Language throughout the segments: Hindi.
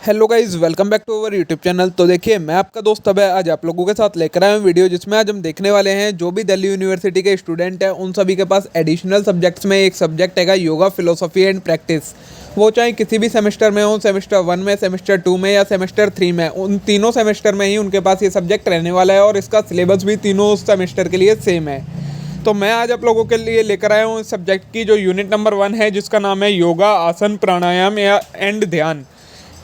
Hello guys, welcome back to our YouTube channel. तो देखिए, मैं आपका दोस्त अभय आज आप लोगों के साथ लेकर आया हूँ वीडियो, जिसमें आज हम देखने वाले हैं जो भी दिल्ली यूनिवर्सिटी के स्टूडेंट हैं उन सभी के पास एडिशनल सब्जेक्ट्स में एक सब्जेक्ट है योगा, फिलोसफी एंड प्रैक्टिस। वो चाहे किसी भी सेमेस्टर में हो, सेमेस्टर 1 में, सेमेस्टर 2 में या सेमेस्टर 3 में, उन तीनों सेमेस्टर में ही उनके पास ये सब्जेक्ट रहने वाला है और इसका सिलेबस भी तीनों सेमेस्टर के लिए सेम है। तो मैं आज आप लोगों के लिए लेकर आया हूँ इस सब्जेक्ट की जो यूनिट नंबर 1 है, जिसका नाम है योगा, आसन, प्राणायाम या एंड ध्यान।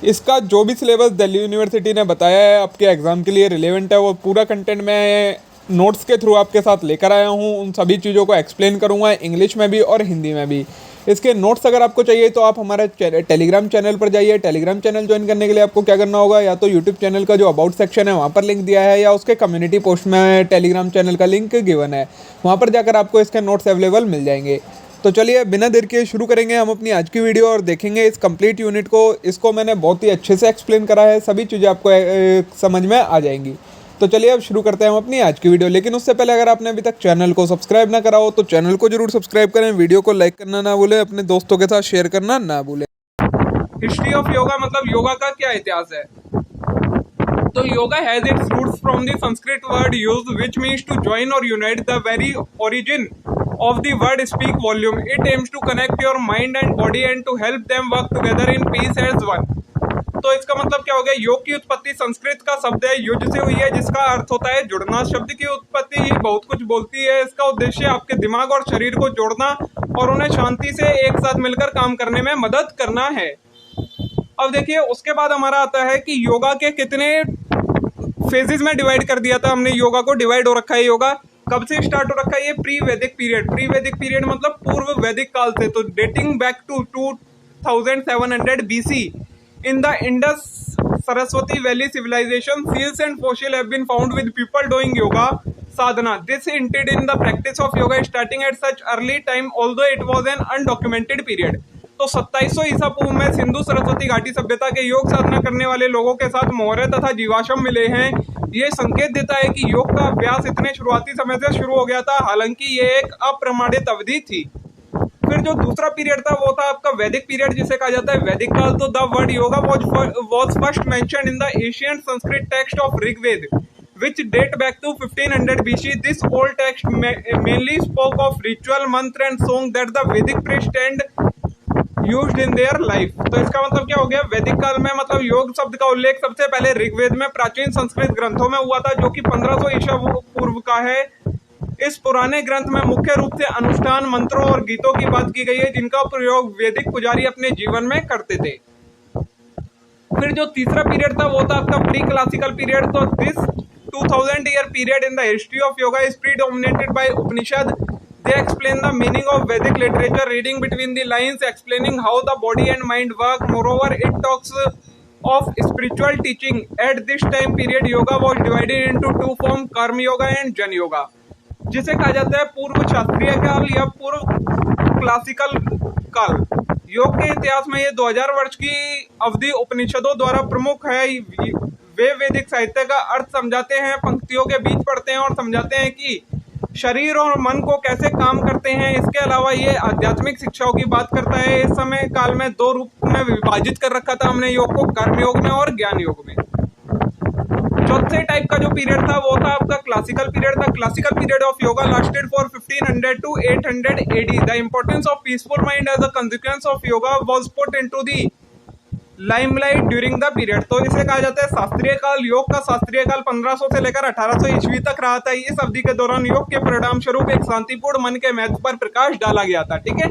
इसका जो भी सिलेबस दिल्ली यूनिवर्सिटी ने बताया है आपके एग्ज़ाम के लिए रिलेवेंट है, वो पूरा कंटेंट मैं नोट्स के थ्रू आपके साथ लेकर आया हूँ। उन सभी चीज़ों को एक्सप्लेन करूँगा इंग्लिश में भी और हिंदी में भी। इसके नोट्स अगर आपको चाहिए तो आप हमारे टेलीग्राम चैनल पर जाइए। टेलीग्राम चैनल ज्वाइन करने के लिए आपको क्या करना होगा, या तो यूट्यूब चैनल का जो अबाउट सेक्शन है वहाँ पर लिंक दिया है, या उसके कम्युनिटी पोस्ट में टेलीग्राम चैनल का लिंक गिवन है, वहाँ पर जाकर आपको इसके नोट्स अवेलेबल मिल जाएंगे। तो चलिए बिना देर के शुरू करेंगे हम अपनी आज की वीडियो और देखेंगे इस कंप्लीट यूनिट को। इसको मैंने बहुत ही अच्छे से एक्सप्लेन करा है, सभी चीज़ें आपको समझ में आ जाएंगी। तो चलिए अब शुरू करते हैं हम अपनी आज की वीडियो। लेकिन उससे पहले अगर आपने अभी तक चैनल को सब्सक्राइब ना करा हो तो चैनल को जरूर सब्सक्राइब करें, वीडियो को लाइक करना ना भूलें, अपने दोस्तों के साथ शेयर करना ना भूलें। हिस्ट्री ऑफ योगा मतलब योगा का क्या इतिहास है। तो yoga has its roots from the Sanskrit word used which means to join और unite. The very origin of the word speak volume. It aims to connect your mind and body and to help them work together in peace as one. तो इसका मतलब क्या हो गया, योग की उत्पत्ति संस्कृत का शब्द है युज से हुई है, जिसका अर्थ होता है जुड़ना। शब्द की उत्पत्ति ही बहुत कुछ बोलती है। इसका उद्देश्य आपके दिमाग और शरीर को जोड़ना और उन्हें शांति से एक साथ मिलकर काम करने में मदद करना है। अब देखिए, उसके बाद हमारा आता है कि योगा के कितने फेजेस में डिवाइड कर दिया था हमने। योगा को डिवाइड हो रखा है। योगा कब से स्टार्ट हो रखा है, ये प्री वैदिक पीरियड। प्री वैदिक पीरियड मतलब पूर्व वैदिक काल से, तो dating back to 2700 BC in the Indus Saraswati valley civilization seals and fossil have been found with people doing yoga sadhana. This hinted in the practice of yoga starting at such early time, although it was an undocumented period. तो 2700 ईसा पूर्व में सिंधु सरस्वती घाटी सभ्यता के योग साधना करने वाले लोगों के साथ मोहरे तथा जीवाश्म मिले हैं। ये संकेत देता है कि योग का अभ्यास इतने शुरुआती समय से शुरू हो गया था, हालांकि ये एक अप्रमाणित अवधि थी। फिर जो दूसरा पीरियड था वो था आपका वैदिक पीरियड, जिसे कहा जाता है वैदिक काल। तो the word yoga was first mentioned in the ancient Sanskrit text of Rigved, which date back to 1500 BC. This old text mainly spoke of ritual, mantra and song that the Vedic priests and used in their life. तो इसका मतलब क्या हो गया, वैदिक काल में मतलब योग शब्द का उल्लेख सबसे पहले ऋग्वेद में प्राचीन संस्कृत ग्रंथों में हुआ था, जो कि 1500 ईसा पूर्व का है। इस पुराने ग्रंथ में मुख्य रूप से अनुष्ठान, मंत्रों और गीतों की बात की गई है, जिनका प्रयोग वैदिक पुजारी अपने जीवन में करते थे। फिर जो तीसरा पीरियड था वो था आपका प्री क्लासिकल पीरियड। तो this 2000 year period in the history of yoga is predominated by Upanishad. They explain the meaning of Vedic literature, reading between the lines, explaining how the body and mind work. Moreover, it talks of spiritual teaching. At this time period, yoga was divided into two forms, Karma Yoga and Jnana Yoga, जिसे कहा जाता है पूर्व शास्त्रीय काल या पूर्व क्लासिकल काल। योग के इतिहास में ये 2000 वर्ष की अवधि उपनिषदों द्वारा प्रमुख है। वे वैदिक साहित्य का अर्थ समझाते हैं, पंक्तियों के बीच पढ़ते हैं और समझाते हैं कि शरीर और मन को कैसे काम करते हैं। इसके अलावा ये आध्यात्मिक शिक्षाओं की बात करता है। इस समय काल में दो रूप में विभाजित कर रखा था हमने योग को, कर्म योग में और ज्ञान योग में। चौथे टाइप का जो पीरियड था वो था आपका क्लासिकल पीरियड था। Classical period of yoga lasted for 1500 to 800 AD. The importance of peaceful mind as a consequence of yoga was put into the limelight during the period. तो इसे कहा जाता है शास्त्रीय काल। योग का शास्त्रीय काल 1500 से लेकर 1800 ईस्वी तक रहा था। इस अवधि के दौरान योग के परिणाम स्वरूप एक शांतिपूर्ण मन के महत्व पर प्रकाश डाला गया था। ठीक है,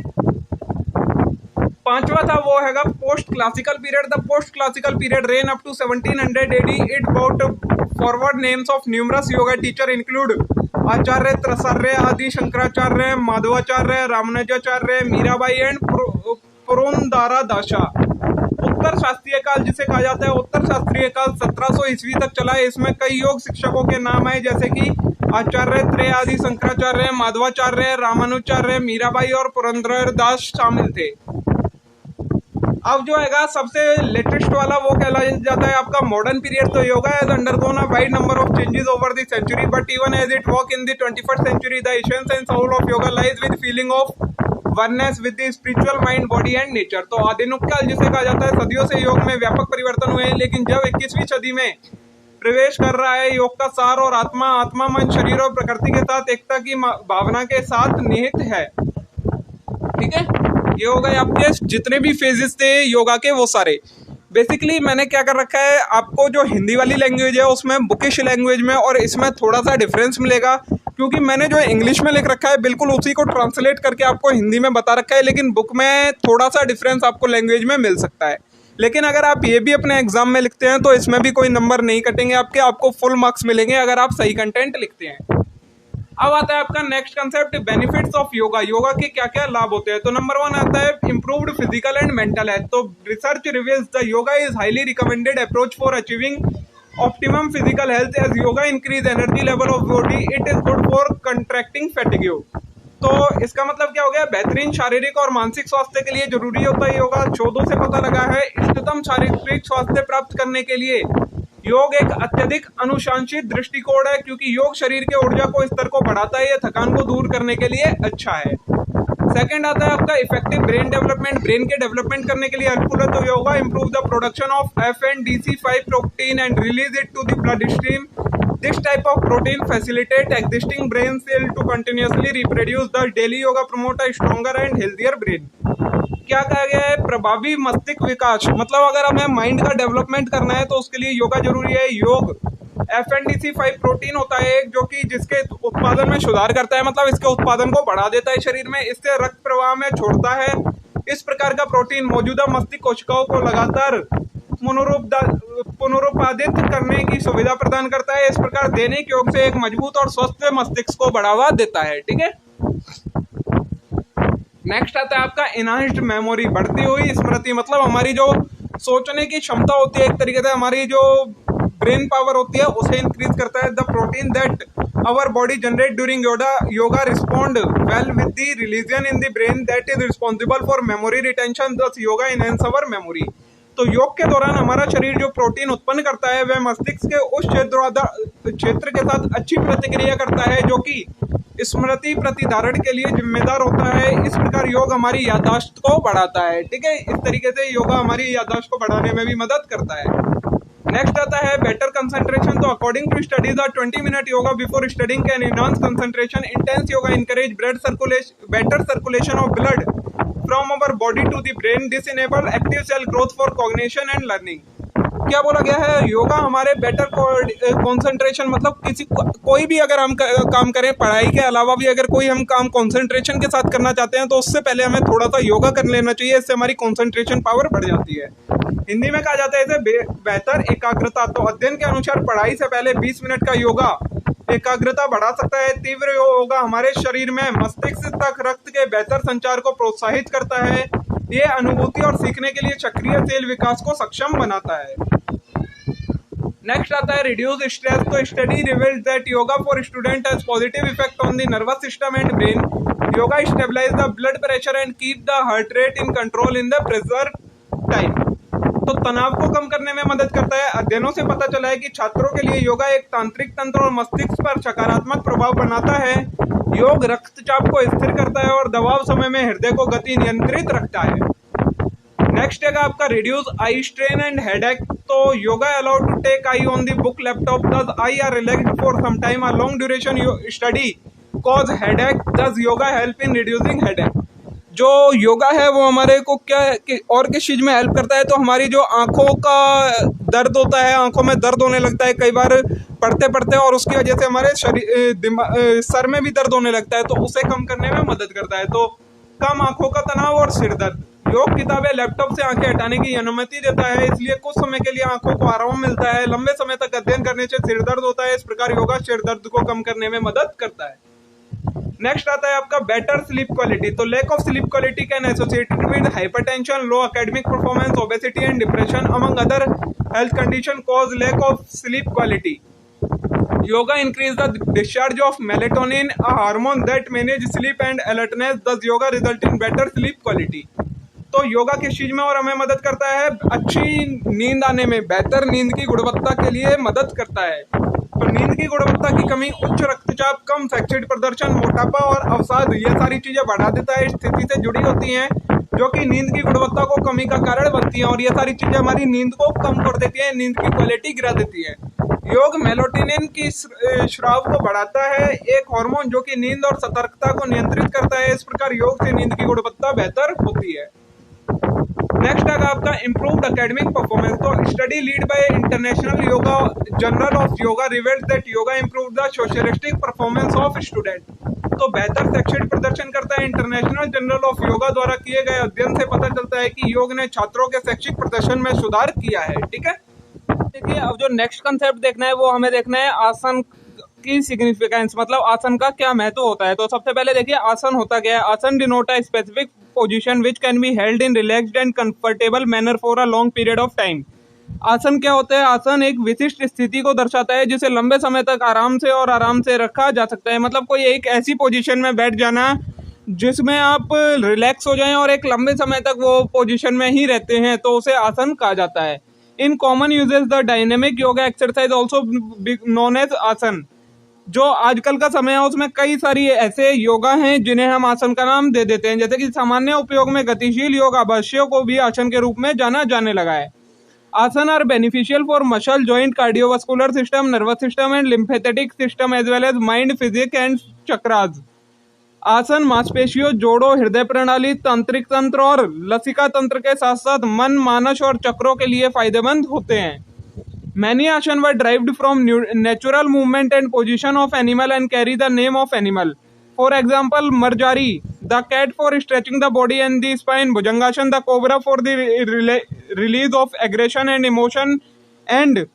पांचवा था वो हैगा post classical period. The post classical period ran up to 1700 AD. It brought forward names of numerous yoga teacher include Acharya Trasarya, Adi Shankaracharya, Madhvacharya, Ramanujacharya, Mirabai and Purandaradasa. उत्तर शास्त्रीय काल जिसे कहा जाता है उत्तर शास्त्रीय काल 1700 ईस्वी तक चला है। इसमें कई योग शिक्षकों के नाम है, जैसे कि आचार्य त्रय, आदि शंकराचार्य, माधवाचार्य, रामानुजाचार्य, मीराबाई और पुरंदरदास शामिल थे। अब जो है सबसे लेटेस्ट वाला वो कहलाया जाता है आपका मॉडर्न पीरियड। तो yoga has undergone a wide number of changes over the century, but even as it walk in the 21st century, the essence and soul of yoga lies with feeling of oneness with the spiritual mind, body and nature. तो आधुनिक काल जिसे कहा जाता है, सदियों से योग में व्यापक परिवर्तन हुए हैं, लेकिन जब 21वीं सदी में प्रवेश कर रहा है, योग का सार और आत्मा मन शरीर और प्रकृति के साथ एकता की भावना के साथ निहित है। ठीक है, ये हो गए आपके जितने भी फेजेस थे योगा के वो सारे। बेसिकली मैंने क्या कर रखा है, आपको जो हिंदी वाली लैंग्वेज है उसमें बुकिश लैंग्वेज में और इसमें थोड़ा सा डिफरेंस मिलेगा, क्योंकि मैंने जो इंग्लिश में लिख रखा है बिल्कुल उसी को ट्रांसलेट करके आपको हिंदी में बता रखा है, लेकिन बुक में थोड़ा सा डिफरेंस आपको लैंग्वेज में मिल सकता है। लेकिन अगर आप ये भी अपने एग्जाम में लिखते हैं तो इसमें भी कोई नंबर नहीं कटेंगे आपको फुल मार्क्स मिलेंगे अगर आप सही कंटेंट लिखते हैं। अब आता है आपका next concept, benefits of yoga. Yoga के क्या क्या लाभ होते हैं। तो नंबर 1 आता है improved physical and mental health. तो research reveals the yoga is highly recommended approach for achieving optimum physical health as yoga increase energy level of body, it is good for contracting fatigue. तो इसका मतलब क्या हो गया, बेहतरीन शारीरिक और मानसिक स्वास्थ्य के लिए जरूरी होता है योगा। शोधों से पता लगा है इष्टतम शारीरिक स्वास्थ्य प्राप्त करने के लिए योग एक अत्यधिक अनुशासित दृष्टिकोण है, क्योंकि योग शरीर के ऊर्जा को स्तर को बढ़ाता है, यह थकान को दूर करने के लिए अच्छा है। सेकंड आता है आपका इफेक्टिव ब्रेन डेवलपमेंट। ब्रेन के डेवलपमेंट करने के लिए हेल्पफुल है। तो yoga improve the production of FNDC5 protein and release it to the blood stream. This type of protein facilitate existing brain cell to continuously reproduce the daily yoga promote a stronger and healthier brain. क्या कहा गया है, प्रभावी मस्तिष्क विकास। मतलब अगर हमें माइंड का डेवलपमेंट करना है तो उसके लिए योगा जरूरी है। योग FNDC5 प्रोटीन होता है जो कि जिसके उत्पादन में सुधार करता है, मतलब इसके उत्पादन को बढ़ा देता है शरीर में, इससे रक्त प्रवाह में छोड़ता है। इस प्रकार का प्रोटीन मौजूदा मस्तिष्क कोशिकाओं को लगातार पुनरुत्पादित करने की सुविधा प्रदान करता है। इस प्रकार दैनिक योग से एक मजबूत और स्वस्थ मस्तिष्क को बढ़ावा देता है। ठीक है, नेक्स्ट आता है आपका इनहांस्ड मेमोरी, बढ़ती हुई स्मृति। मतलब हमारी जो सोचने की क्षमता होती है, एक तरीके से हमारी जो ब्रेन पावर होती है उसे इंक्रीज करता है। The protein that our body generate during yoga respond well with the religion in the brain that is responsible for memory retention, thus yoga enhance our memory. तो योग के दौरान हमारा शरीर जो प्रोटीन उत्पन्न करता है वह मस्तिष्क के उस क्षेत्र के साथ अच्छी प्रतिक्रिया करता है जो कि स्मृति प्रतिधारण के लिए जिम्मेदार होता है। इस प्रकार योग हमारी याददाश्त को बढ़ाता है। ठीक है, इस तरीके से योगा हमारी याददाश्त को बढ़ाने में भी मदद करता है। नेक्स्ट आता है बेटर कंसंट्रेशन। तो according to studies 20 minute yoga before studying can enhance concentration. Intense yoga encourage better circulation of blood from our body to the brain. This enable active cell growth for cognition and learning. क्या बोला गया है, योगा हमारे बेटर कंसंट्रेशन, मतलब कोई भी अगर हम काम करें, पढ़ाई के अलावा भी अगर कोई हम काम कंसंट्रेशन के साथ करना चाहते हैं तो उससे पहले हमें थोड़ा सा योगा कर लेना चाहिए। इससे हमारी कंसंट्रेशन पावर बढ़ जाती है। हिंदी में कहा जाता है इसे बेहतर एकाग्रता। तो अध्ययन के अनुसार पढ़ाई से पहले 20 मिनट का योगा एकाग्रता बढ़ा सकता है। तीव्र योगा हमारे शरीर में मस्तिष्क तक रक्त के बेहतर संचार को प्रोत्साहित करता है। ये अनुभूति और सीखने के लिए सक्रिय सेल विकास को सक्षम बनाता है। नेक्स्ट आता है रिड्यूस स्ट्रेस। तो study reveals that yoga for student has positive effect on the nervous system and brain. Yoga stabilize the blood pressure and keep the heart rate in control in the pressure time. तो तनाव को कम करने में मदद करता है। अध्ययनों से पता चला है कि छात्रों के लिए योगा एक तांत्रिक तंत्र और मस्तिष्क पर सकारात्मक प्रभाव बनाता है। योग रक्तचाप को स्थिर करता है और दबाव समय में हृदय को गति नियंत्रित रखता है। नेक्स्ट है आपका reduce eye strain and headache. तो yoga allowed to take eye on the book laptop, thus eye are relaxed for some time. A long duration study cause headache, thus yoga help in reducing headache. जो योगा है वो हमारे को क्या और किस चीज़ में हेल्प करता है, तो हमारी जो आंखों का दर्द होता है, आंखों में दर्द होने लगता है कई बार पढ़ते पढ़ते, और उसकी वजह से हमारे सर में भी दर्द होने लगता है, तो उसे कम करने में मदद करता है। तो कम आंखों का तनाव और सिर दर्द। योग किताबें लैपटॉप से आंखें हटाने की अनुमति देता है, इसलिए कुछ समय के लिए आंखों को आराम मिलता है। लंबे समय तक अध्ययन करने से सिर दर्द होता है, इस प्रकार योगा सिर दर्द को कम करने में मदद करता है। नेक्स्ट आता है आपका बेटर स्लीप क्वालिटी। तो lack of sleep quality can associated with hypertension, low academic performance, obesity and depression among other health condition cause lack of sleep quality. Yoga increase the discharge of melatonin, a hormone that manage sleep and alertness, thus yoga result in better sleep quality. तो योगा किस चीज में और हमें मदद करता है, अच्छी नींद आने में, बेहतर नींद की गुणवत्ता के लिए मदद करता है। नींद की गुणवत्ता की कमी, उच्च रक्तचाप, कम शैक्षिक प्रदर्शन, मोटापा और अवसाद, ये सारी चीजें बढ़ा देता है, स्थिति से जुड़ी होती हैं जो कि नींद की गुणवत्ता को कमी का कारण बनती है। और ये सारी चीजें हमारी नींद को कम कर देती है, नींद की क्वालिटी गिरा देती है। योग मेलाटोनिन की स्राव को बढ़ाता है, एक हार्मोन जो कि नींद और सतर्कता को नियंत्रित करता है। इस प्रकार योग से नींद की गुणवत्ता बेहतर होती है। नेक्स्ट है आपका इम्प्रूव्ड एकेडमिक परफॉर्मेंस। तो study lead by international yoga journal of yoga revealed that yoga improve the socialistic performance of student. तो बेहतर शैक्षणिक प्रदर्शन करता है। इंटरनेशनल जर्नल ऑफ योगा द्वारा किए गए अध्ययन से पता चलता है कि योग ने छात्रों के शैक्षिक प्रदर्शन में सुधार किया है। ठीक है, देखिए अब जो नेक्स्ट कंसेप्ट देखना है वो हमें देखना है आसन की सिग्निफिकेंस, मतलब आसन का क्या महत्व होता है। तो सबसे पहले देखिए आसन होता क्या है। आसन denote a specific position which can be held in relaxed and comfortable manner for a long period of time. आसन क्या होता है? आसन एक विशिष्ट स्थिति को दर्शाता है जिसे लंबे समय तक आराम से रखा जा सकता है। मतलब कोई एक ऐसी पोजीशन में बैठ जाना जिसमें आप रिलैक्स हो जाएं और एक लंबे समय तक वो पोजीशन में ही रहते हैं, तो उसे आसन कहा जाता है। In common uses the dynamic yoga exercise also known as asana. जो आजकल का समय है उसमें कई सारी ऐसे योगा हैं जिन्हें हम आसन का नाम दे देते हैं। जैसे कि सामान्य उपयोग में गतिशील योग आभास्यों को भी आसन के रूप में जाना जाने लगा है। Asana are beneficial for muscle, joint, cardiovascular system, nervous system and lymphatic system as well as mind, physique and chakras. आसन मांसपेशियों, जोड़ों, हृदय प्रणाली, तांत्रिक तंत्र और लसिका तंत्र के साथ साथ मन, मानस और चक्रों के लिए फायदेमंद होते हैं। Many ashan were derived from natural movement and position of animal and carry the name of animal. For example, Marjari, the cat for stretching the body and the spine; Bhujangashan, the cobra for the release of aggression and emotion; and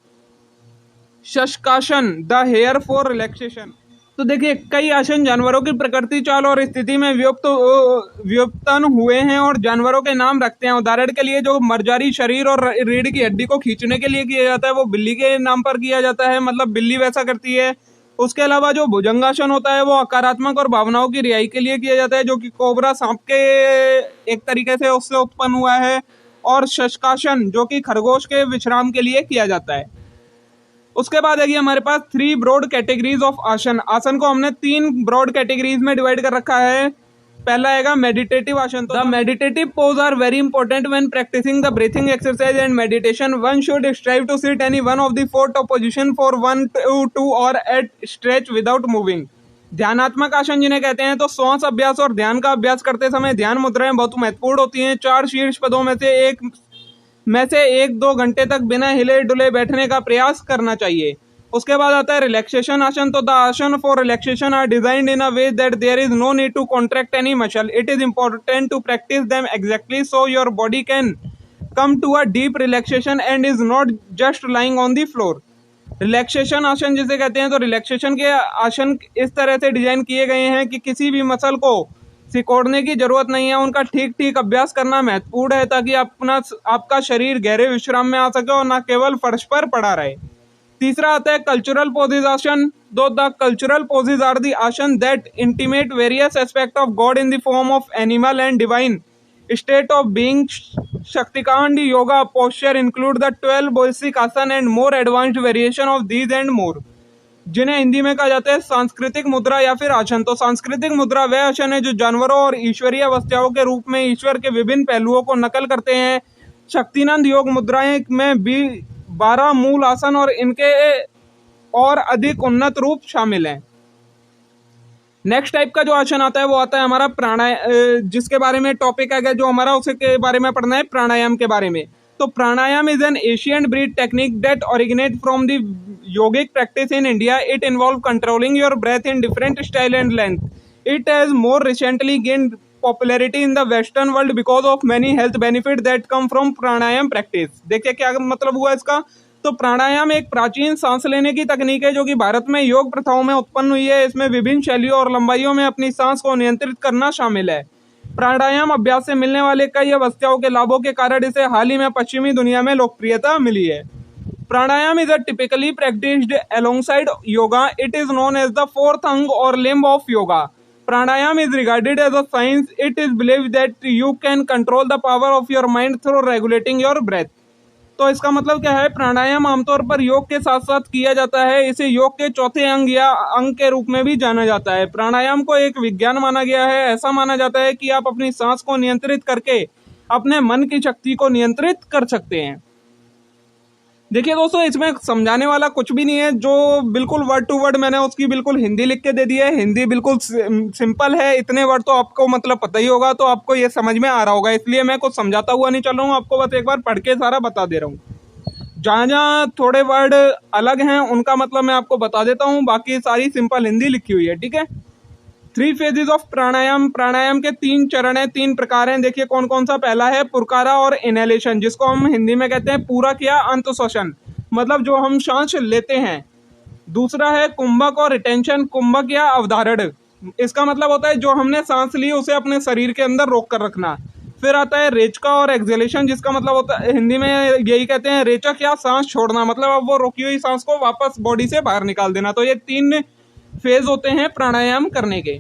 Shashkashan, the hare for relaxation. तो देखिए कई आसन जानवरों की प्रकृति, चाल और स्थिति में व्युत्पन्न हुए हैं और जानवरों के नाम रखते हैं। उदाहरण के लिए जो मर्जारी शरीर और रीढ़ की हड्डी को खींचने के लिए किया जाता है वो बिल्ली के नाम पर किया जाता है, मतलब बिल्ली वैसा करती है। उसके अलावा जो भुजंगासन होता है वो अकारात्मक और भावनाओं की रिहाई के लिए किया जाता है, जो कि कोबरा सांप के एक तरीके से उससे उत्पन्न हुआ है। और शशकासन जो कि खरगोश के विश्राम के लिए किया जाता है। उसके बाद है हमारे पास 3 ब्रॉड कैटेगरीज ऑफ आसन। आसन को हमने 3 ब्रॉड कैटेगरीज में डिवाइड कर रखा है। पहला आएगा मेडिटेटिव आसन। The meditative pose are very important when practicing the breathing exercise and meditation. One should strive to sit any one of the 4 top position for 1 to 2 hours at stretch without moving. ध्यानात्मक आसन जिन्हें कहते हैं, तो श्वास अभ्यास और ध्यान का अभ्यास करते समय ध्यान मुद्राएं बहुत महत्वपूर्ण होती हैं। 4 शीर्ष पदों में से 1-2 घंटे तक बिना हिले डुले बैठने का प्रयास करना चाहिए। उसके बाद आता है रिलैक्सेशन आसन। तो the asana for relaxation are designed in a way that there is no need to contract any muscle. It is important to practice them exactly so your body can come to a deep relaxation and is not just lying on the floor. Relaxation आसन जिसे कहते हैं, तो रिलैक्सेशन के आसन इस तरह से डिजाइन किए गए हैं कि किसी भी मसल को सिकोड़ने की जरूरत नहीं है। उनका ठीक ठीक अभ्यास करना महत्वपूर्ण है ताकि आपका शरीर गहरे विश्राम में आ सके और न केवल फर्श पर पड़ा रहे। तीसरा आता है cultural poses asana. Though the cultural poses are the asana that intimate various aspect of god in the form of animal and divine state of being. Shaktikand yoga posture include the 12 basic asana and more advanced variation of these and more, जिन्हें हिंदी में कहा जाता है सांस्कृतिक मुद्रा या फिर आसन। तो सांस्कृतिक मुद्रा वह आसन है जो जानवरों और ईश्वरीय अवस्थाओं के रूप में ईश्वर के विभिन्न पहलुओं को नकल करते हैं। शक्तिनंद योग मुद्राएं में 12 मूल आसन और इनके और अधिक उन्नत रूप शामिल हैं। नेक्स्ट टाइप का जो आसन आता है वो आता है हमारा प्राणायाम, जिसके बारे में टॉपिक है जो हमारा उसके बारे में पढ़ना है, प्राणायाम के बारे में। तो pranayama is an Asian breath technique that originate from the yogic practice in India. It involves controlling your breath in different style and length. It has more recently gained popularity in the Western world because of many health benefits that come from pranayam practice. देखिए क्या मतलब हुआ इसका। तो प्राणायाम एक प्राचीन सांस लेने की तकनीक है जो कि भारत में योग प्रथाओं में उत्पन्न हुई है। इसमें विभिन्न शैलियों और लंबाइयों में अपनी सांस को नियंत्रित करना शामिल है। प्राणायाम अभ्यास से मिलने वाले कई अवस्थाओं के लाभों के कारण इसे हाल ही में पश्चिमी दुनिया में लोकप्रियता मिली है। Pranayam is typically practiced alongside yoga. It is known as the fourth anga or limb of yoga. Pranayam is regarded as a science. It is believed that you can control the power of your mind through regulating your breath. तो इसका मतलब क्या है, प्राणायाम आमतौर पर योग के साथ साथ किया जाता है। इसे योग के चौथे अंग या अंग के रूप में भी जाना जाता है। प्राणायाम को एक विज्ञान माना गया है। ऐसा माना जाता है कि आप अपनी सांस को नियंत्रित करके अपने मन की शक्ति को नियंत्रित कर सकते हैं। देखिए दोस्तों, इसमें समझाने वाला कुछ भी नहीं है, जो बिल्कुल वर्ड टू वर्ड मैंने उसकी बिल्कुल हिंदी लिख के दे दी है। हिंदी बिल्कुल सिंपल है, इतने वर्ड तो आपको मतलब पता ही होगा, तो आपको ये समझ में आ रहा होगा, इसलिए मैं कुछ समझाता हुआ नहीं चल रहा हूँ, आपको बस एक बार पढ़ के सारा बता दे रहा हूँ। जहाँ जहाँ थोड़े वर्ड अलग हैं उनका मतलब मैं आपको बता देता हूँ, बाकी सारी सिंपल हिंदी लिखी हुई है, ठीक है। 3 फेजेस ऑफ प्राणायाम। प्राणायाम के 3 चरण हैं, 3 प्रकार हैं। देखिए कौन कौन सा। पहला है पुरकारा और इनहेलेशन, जिसको हम हिंदी में कहते हैं पूरक या अंत श्वसन, मतलब जो हम सांस लेते हैं। दूसरा है कुंभक और रिटेंशन, कुंभक या अवधारण, इसका मतलब होता है जो हमने सांस ली उसे अपने शरीर के अंदर रोक कर रखना। फिर आता है रेचका और एक्सहेलेशन, जिसका मतलब होता है हिंदी में यही कहते हैं रेचक या सांस छोड़ना, मतलब अब वो रोकी हुई सांस को वापस बॉडी से बाहर निकाल देना। तो ये 3 फेज होते हैं प्राणायाम करने के।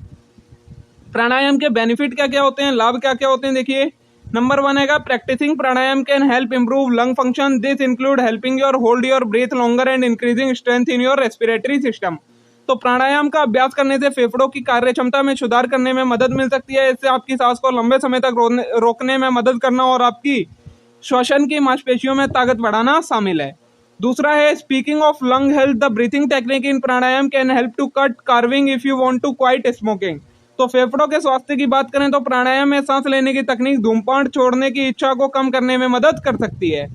प्राणायाम के बेनिफिट क्या क्या होते हैं, लाभ क्या क्या होते हैं, देखिए। नंबर 1 है practicing pranayama can help improve lung function. This include helping your hold your breath longer and increasing strength in your respiratory system. तो प्राणायाम का अभ्यास करने से फेफड़ों की कार्य क्षमता में सुधार करने में मदद मिल सकती है। इससे आपकी सांस को लंबे समय तक रोकने में मदद करना और आपकी श्वसन की मांसपेशियों में ताकत बढ़ाना शामिल है। दूसरा है speaking of lung health, the breathing technique in pranayama can help to cut craving if you want to quit smoking. तो फेफड़ों के स्वास्थ्य की बात करें तो प्राणायाम में सांस लेने की तकनीक धूम्रपान छोड़ने की इच्छा को कम करने में मदद कर सकती है।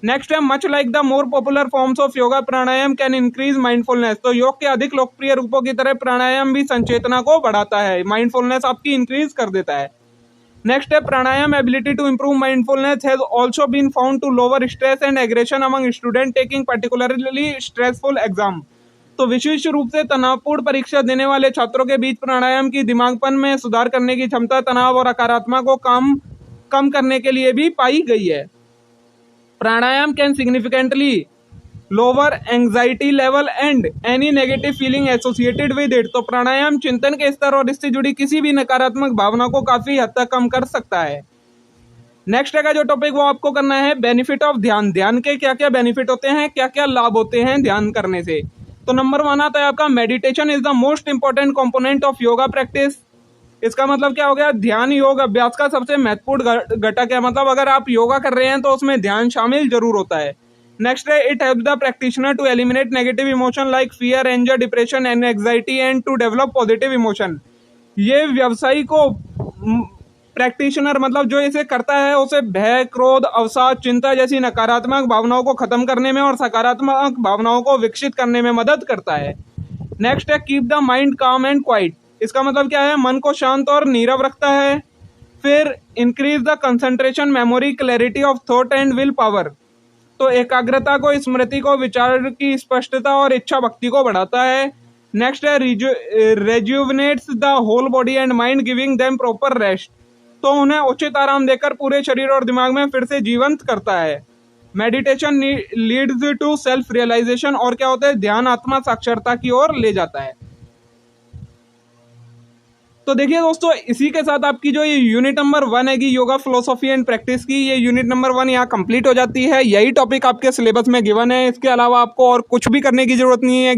नेक्स्ट है much like the more popular forms of yoga pranayama can increase mindfulness. तो योग के अधिक लोकप्रिय रूपों की तरह प्राणायाम भी संचेतना को बढ़ाता है, माइंडफुलनेस आपकी इंक्रीज कर देता है। नेक्स्ट है pranayama ability to improve mindfulness has also been found to lower stress and aggression among student taking particularly stressful exam. तो विशेष रूप से तनावपूर्ण परीक्षा देने वाले छात्रों के बीच प्राणायाम की दिमागपन में सुधार करने की क्षमता तनाव और नकारात्मक को कम करने के लिए भी पाई गई है। Pranayama can significantly lower anxiety level and any negative feeling associated with it. तो प्राणायाम चिंतन के स्तर और इससे जुड़ी किसी भी नकारात्मक भावना को काफी हद तक कम कर सकता है। नेक्स्ट का जो टॉपिक वो आपको करना है बेनिफिट ऑफ ध्यान। ध्यान के क्या क्या बेनिफिट होते हैं, क्या क्या लाभ होते हैं ध्यान करने से। तो नंबर 1 आता है आपका meditation is the most important component of yoga practice. इसका मतलब क्या हो गया, ध्यान योग अभ्यास का सबसे महत्वपूर्ण घटक है, मतलब अगर आप योगा कर रहे हैं तो उसमें ध्यान शामिल जरूर होता है। नेक्स्ट है it helps the practitioner to eliminate negative emotion like fear, anger, depression and anxiety and to develop positive emotion. ये व्यवसायी को प्रैक्टिशनर मतलब जो इसे करता है उसे भय, क्रोध, अवसाद, चिंता जैसी नकारात्मक भावनाओं को खत्म करने में और सकारात्मक भावनाओं को विकसित करने में मदद करता है। नेक्स्ट है कीप द माइंड काम एंड क्वाइट। इसका मतलब क्या है, मन को शांत और नीरव रखता है। फिर increase the concentration, memory, clarity of thought and will power. तो एकाग्रता को, स्मृति को, विचार की स्पष्टता और इच्छा भक्ति को बढ़ाता है। नेक्स्ट है rejuvenates the whole body and mind giving them proper rest. तो उन्हें उचित आराम देकर पूरे शरीर और दिमाग में फिर से जीवंत करता है। Meditation leads to self realisation, और क्या होता है, ध्यान आत्मा साक्षरता की ओर ले जाता है। तो देखिए दोस्तों, इसी के साथ आपकी जो ये यूनिट नंबर 1 है योगा फिलोसॉफी एंड प्रैक्टिस की, ये यूनिट नंबर 1 यहाँ कंप्लीट हो जाती है। यही टॉपिक आपके सिलेबस में गिवन है, इसके अलावा आपको और कुछ भी करने की जरूरत नहीं है,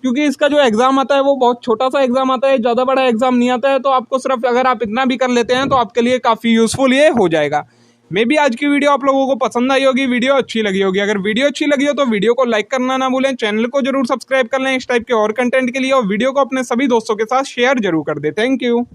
क्योंकि इसका जो एग्जाम आता है वो बहुत छोटा सा एग्जाम आता है, ज़्यादा बड़ा एग्जाम नहीं आता है। तो आपको सिर्फ अगर आप इतना भी कर लेते हैं तो आपके लिए काफ़ी यूजफुल ये हो जाएगा। मे बी आज की वीडियो आप लोगों को पसंद आई होगी, वीडियो अच्छी लगी होगी। अगर वीडियो अच्छी लगी हो तो वीडियो को लाइक करना ना भूलें, चैनल को जरूर सब्सक्राइब कर लें इस टाइप के और कंटेंट के लिए, और वीडियो को अपने सभी दोस्तों के साथ शेयर जरूर कर दें। Thank you.